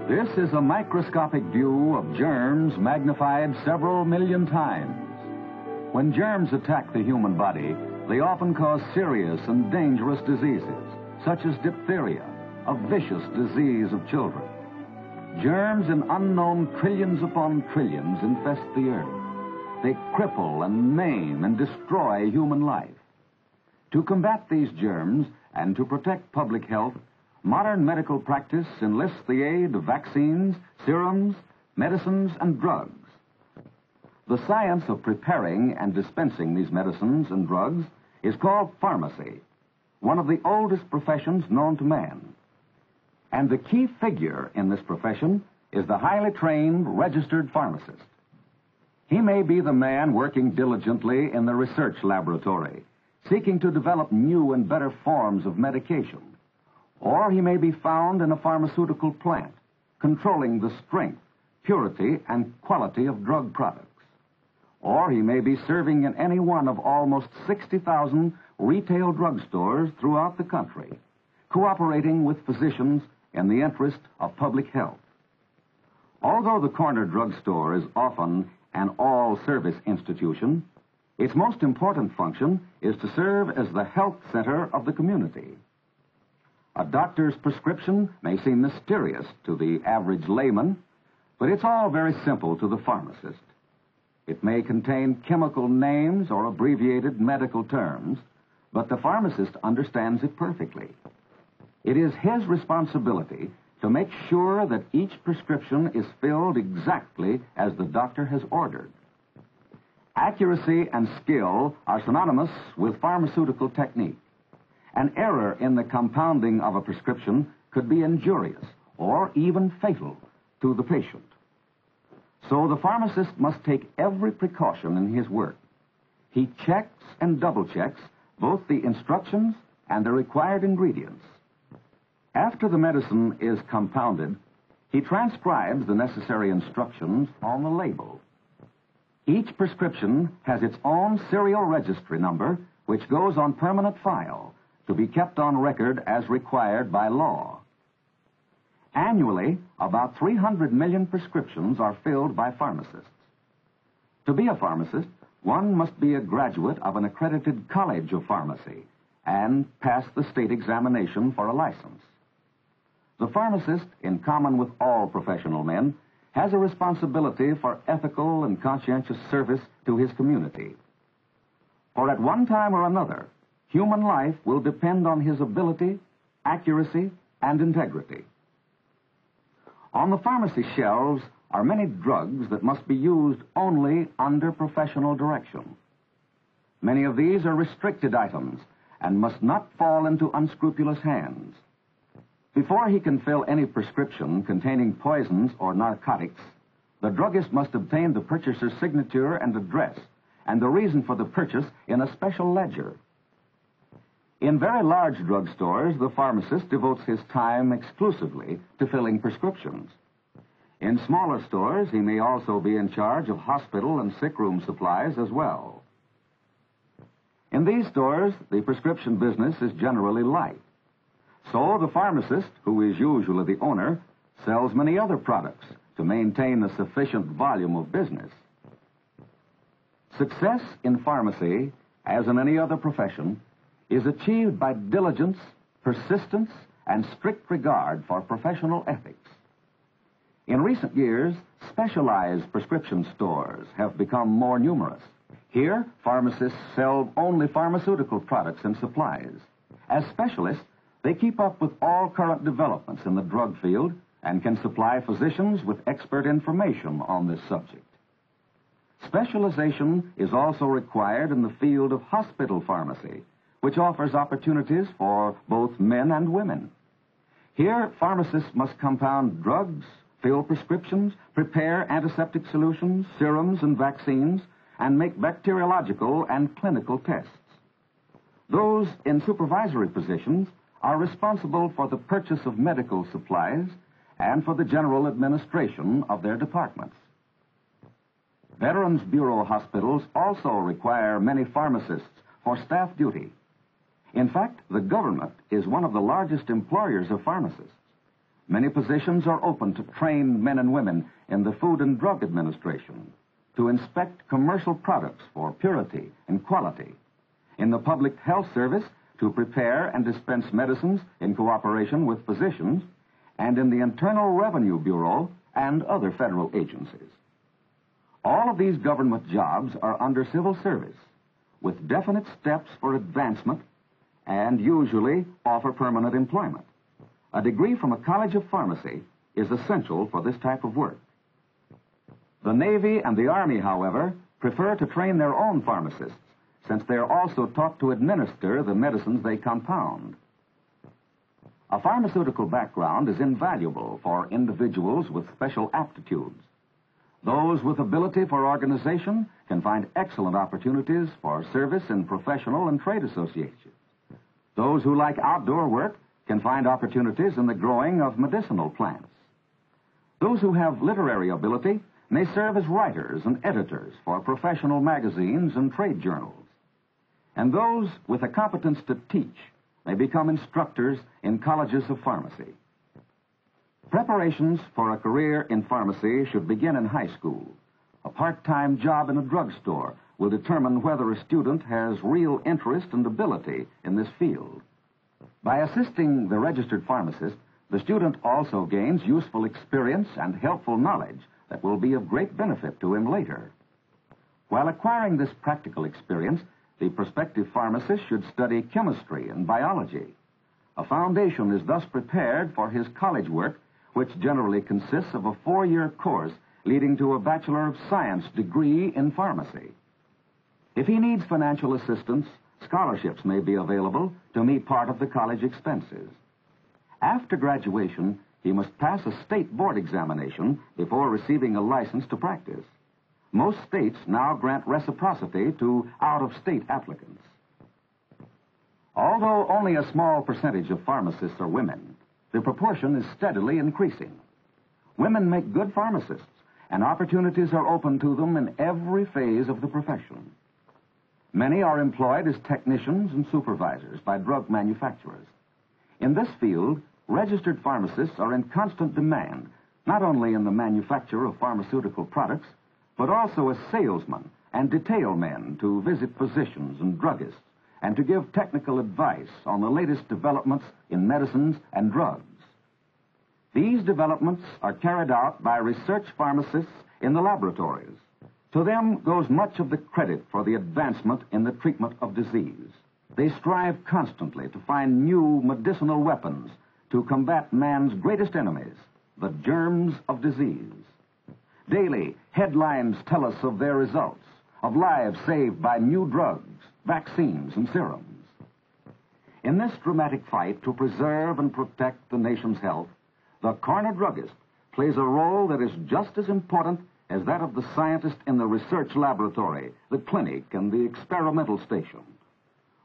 This is a microscopic view of germs magnified several million times. When germs attack the human body, they often cause serious and dangerous diseases, such as diphtheria, a vicious disease of children. Germs in unknown trillions upon trillions infest the earth. They cripple and maim and destroy human life. To combat these germs and to protect public health, modern medical practice enlists the aid of vaccines, serums, medicines, and drugs. The science of preparing and dispensing these medicines and drugs is called pharmacy, one of the oldest professions known to man. And the key figure in this profession is the highly trained, registered pharmacist. He may be the man working diligently in the research laboratory, seeking to develop new and better forms of medication. Or he may be found in a pharmaceutical plant, controlling the strength, purity, and quality of drug products. Or he may be serving in any one of almost 60,000 retail drugstores throughout the country, cooperating with physicians in the interest of public health. Although the corner drugstore is often an all-service institution, its most important function is to serve as the health center of the community. A doctor's prescription may seem mysterious to the average layman, but it's all very simple to the pharmacist. It may contain chemical names or abbreviated medical terms, but the pharmacist understands it perfectly. It is his responsibility to make sure that each prescription is filled exactly as the doctor has ordered. Accuracy and skill are synonymous with pharmaceutical technique. An error in the compounding of a prescription could be injurious or even fatal to the patient. So the pharmacist must take every precaution in his work. He checks and double-checks both the instructions and the required ingredients. After the medicine is compounded, he transcribes the necessary instructions on the label. Each prescription has its own serial registry number, which goes on permanent file to be kept on record as required by law. Annually, about 300 million prescriptions are filled by pharmacists. To be a pharmacist, one must be a graduate of an accredited college of pharmacy and pass the state examination for a license. The pharmacist, in common with all professional men, has a responsibility for ethical and conscientious service to his community. For at one time or another, human life will depend on his ability, accuracy, and integrity. On the pharmacy shelves are many drugs that must be used only under professional direction. Many of these are restricted items and must not fall into unscrupulous hands. Before he can fill any prescription containing poisons or narcotics, the druggist must obtain the purchaser's signature and address and the reason for the purchase in a special ledger. In very large drugstores, the pharmacist devotes his time exclusively to filling prescriptions. In smaller stores, he may also be in charge of hospital and sickroom supplies as well. In these stores, the prescription business is generally light. So the pharmacist, who is usually the owner, sells many other products to maintain a sufficient volume of business. Success in pharmacy, as in any other profession, is achieved by diligence, persistence, and strict regard for professional ethics. In recent years, specialized prescription stores have become more numerous. Here, pharmacists sell only pharmaceutical products and supplies. As specialists, they keep up with all current developments in the drug field and can supply physicians with expert information on this subject. Specialization is also required in the field of hospital pharmacy, which offers opportunities for both men and women. Here, pharmacists must compound drugs, fill prescriptions, prepare antiseptic solutions, serums, and vaccines, and make bacteriological and clinical tests. Those in supervisory positions are responsible for the purchase of medical supplies and for the general administration of their departments. Veterans Bureau hospitals also require many pharmacists for staff duty. In fact, the government is one of the largest employers of pharmacists. Many positions are open to trained men and women in the Food and Drug Administration, to inspect commercial products for purity and quality, in the Public Health Service to prepare and dispense medicines in cooperation with physicians, and in the Internal Revenue Bureau and other federal agencies. All of these government jobs are under civil service, with definite steps for advancement and usually offer permanent employment. A degree from a college of pharmacy is essential for this type of work. The Navy and the Army, however, prefer to train their own pharmacists, since they are also taught to administer the medicines they compound. A pharmaceutical background is invaluable for individuals with special aptitudes. Those with ability for organization can find excellent opportunities for service in professional and trade associations. Those who like outdoor work can find opportunities in the growing of medicinal plants. Those who have literary ability may serve as writers and editors for professional magazines and trade journals. And those with a competence to teach may become instructors in colleges of pharmacy. Preparations for a career in pharmacy should begin in high school. A part-time job in a drugstore will determine whether a student has real interest and ability in this field. By assisting the registered pharmacist, the student also gains useful experience and helpful knowledge that will be of great benefit to him later. While acquiring this practical experience, the prospective pharmacist should study chemistry and biology. A foundation is thus prepared for his college work, which generally consists of a 4-year course leading to a Bachelor of Science degree in pharmacy. If he needs financial assistance, scholarships may be available to meet part of the college expenses. After graduation, he must pass a state board examination before receiving a license to practice. Most states now grant reciprocity to out-of-state applicants. Although only a small percentage of pharmacists are women, the proportion is steadily increasing. Women make good pharmacists, and opportunities are open to them in every phase of the profession. Many are employed as technicians and supervisors by drug manufacturers. In this field, registered pharmacists are in constant demand, not only in the manufacture of pharmaceutical products, but also as salesmen and detail men to visit physicians and druggists and to give technical advice on the latest developments in medicines and drugs. These developments are carried out by research pharmacists in the laboratories. To them goes much of the credit for the advancement in the treatment of disease. They strive constantly to find new medicinal weapons to combat man's greatest enemies, the germs of disease. Daily, headlines tell us of their results, of lives saved by new drugs, vaccines, and serums. In this dramatic fight to preserve and protect the nation's health, the corner druggist plays a role that is just as important as that of the scientist in the research laboratory, the clinic, and the experimental station.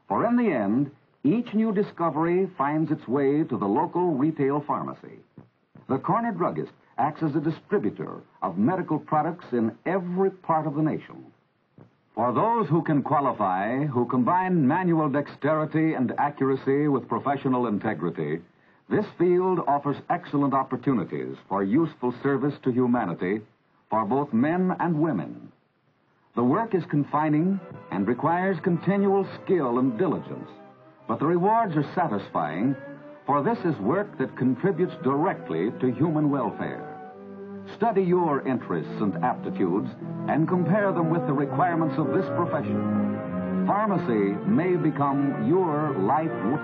For in the end, each new discovery finds its way to the local retail pharmacy. The corner druggist acts as a distributor of medical products in every part of the nation. For those who can qualify, who combine manual dexterity and accuracy with professional integrity, this field offers excellent opportunities for useful service to humanity for both men and women. The work is confining and requires continual skill and diligence, but the rewards are satisfying, for this is work that contributes directly to human welfare. Study your interests and aptitudes and compare them with the requirements of this profession. Pharmacy may become your life work.